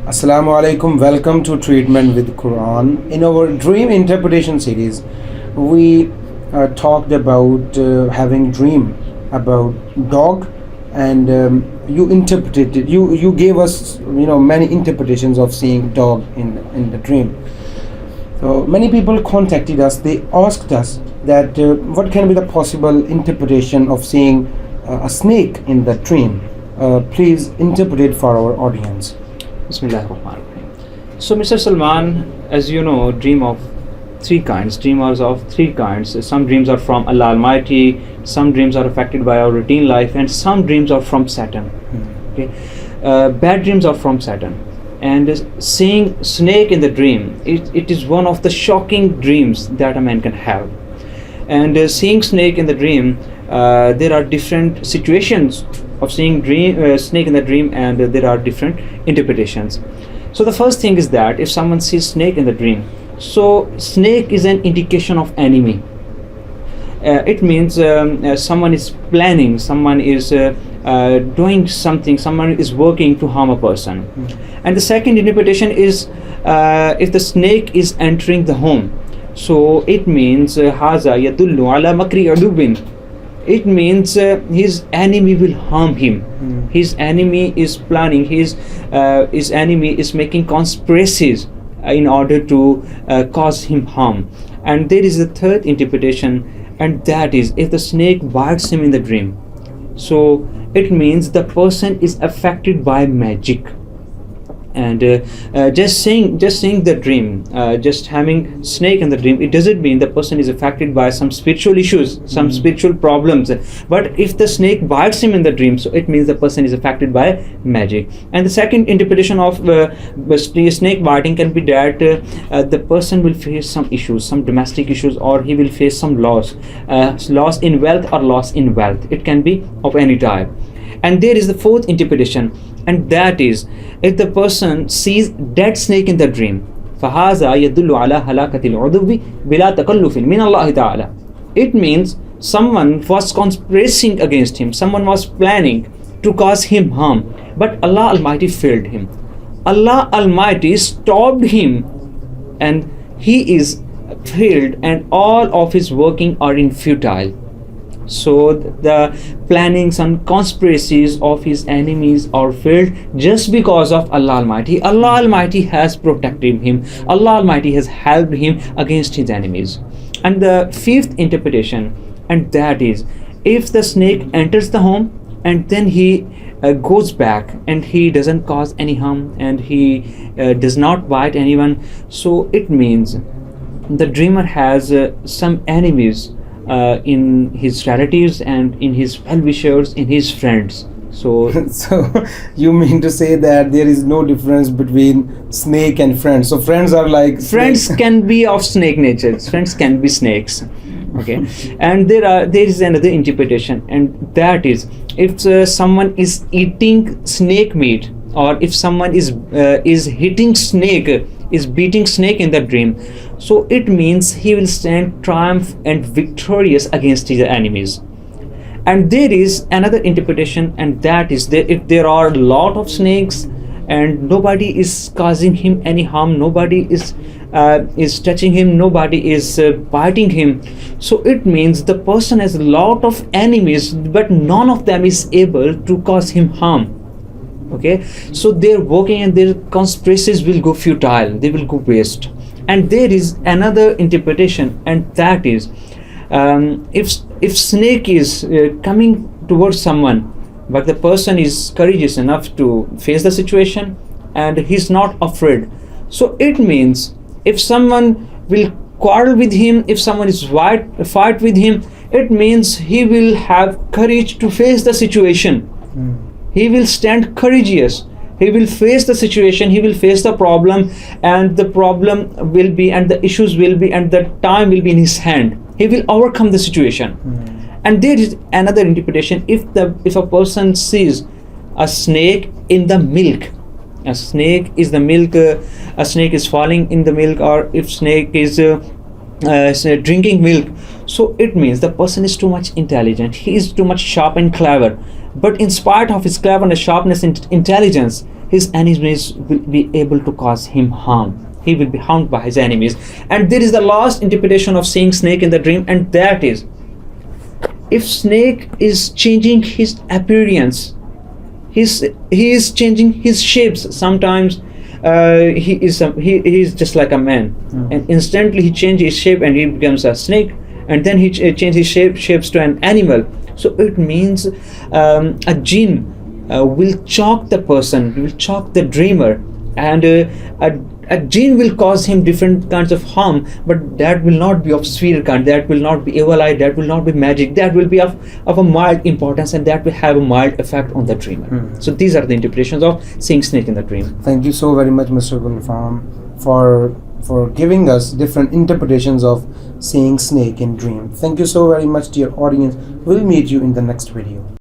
Assalamu alaikum. Welcome to Treatment with Quran. In our dream interpretation series, we talked about having dream about dog, and you interpreted it. You gave us many interpretations of seeing dog in the dream. So many people contacted us. They asked us that what can be the possible interpretation of seeing a snake in the dream. Please interpret it for our audience. So, Mr. Salman, as you know, dreams are of three kinds. Some dreams are from Allah Almighty, some dreams are affected by our routine life, and some dreams are from Satan. Okay, bad dreams are from Satan. And seeing snake in the dream, it is one of the shocking dreams that a man can have. And seeing snake in the dream, there are different situations of seeing snake in the dream, and there are different interpretations. So the first thing is that if someone sees snake in the dream, so snake is an indication of enemy. It means someone is planning, someone is doing something, someone is working to harm a person. And the second interpretation is if the snake is entering the home, so it means haza yadullu ala makri adubin. It means his enemy will harm him. His enemy is planning. His enemy is making conspiracies in order to cause him harm. And there is a third interpretation, and that is if the snake bites him in the dream, so it means the person is affected by magic. And just seeing the dream, just having snake in the dream, it doesn't mean the person is affected by some spiritual issues, some spiritual problems. But if the snake bites him in the dream, so it means the person is affected by magic. And the second interpretation of snake biting can be that the person will face some issues, some domestic issues, or he will face some loss in wealth or loss in wealth. It can be of any type. And there is the fourth interpretation, and that is if the person sees dead snake in the dream, فَهَذَا يَدُلُّ عَلَى هَلَاكَةِ الْعُضُوِّ بِلَا تَكَلُّفٍ مِنَ اللَّهِ تَعَالَى. It means someone was conspiring against him, someone was planning to cause him harm, but Allah Almighty failed him. Allah Almighty stopped him, and he is failed, and all of his working are in futile. So the plannings and conspiracies of his enemies are failed just because of Allah Almighty. Allah Almighty has protected him. Allah Almighty has helped him against his enemies. And the fifth interpretation, and that is if the snake enters the home and then he goes back and he doesn't cause any harm and he does not bite anyone, so it means the dreamer has some enemies in his relatives and in his well-wishers, in his friends. So you mean to say that there is no difference between snake and friends? So friends are like friends can be of snake nature. Friends can be snakes. Okay. And there is another interpretation, and that is if someone is eating snake meat, or if someone is hitting snake, is beating snake in the dream, so it means he will stand triumph and victorious against his enemies. And there is another interpretation, and that is that if there are a lot of snakes and nobody is causing him any harm, nobody is touching him, nobody is biting him, so it means the person has a lot of enemies, but none of them is able to cause him harm. Okay, so their working and their conspiracies will go futile, they will go waste. And there is another interpretation, and that is if snake is coming towards someone, but the person is courageous enough to face the situation and he's not afraid, so it means if someone will quarrel with him, if someone is fight with him, it means he will have courage to face the situation. He will stand courageous. He will face the situation. He will face the problem, and the problem will be, and the issues will be, and the time will be in his hand. He will overcome the situation. And there is another interpretation. If a person sees a snake in the milk, a snake is the milk, a snake is falling in the milk, or if snake is drinking milk, so it means the person is too much intelligent. He is too much sharp and clever. But in spite of his cleverness, sharpness, and intelligence, his enemies will be able to cause him harm. He will be harmed by his enemies. And there is the last interpretation of seeing snake in the dream, and that is, if snake is changing his appearance, he is changing his shapes. Sometimes he is just like a man, and instantly he changes his shape and he becomes a snake, and then he changes his shapes to an animal. So it means a jinn will choke the person, will choke the dreamer, and a jinn will cause him different kinds of harm, but that will not be of severe kind, that will not be evil eye, that will not be magic, that will be of a mild importance, and that will have a mild effect on the dreamer. So these are the interpretations of seeing snake in the dream. Thank you so very much, Mr. Gulfam, for giving us different interpretations of seeing snake in dream. Thank you so very much, dear audience. We'll meet you in the next video.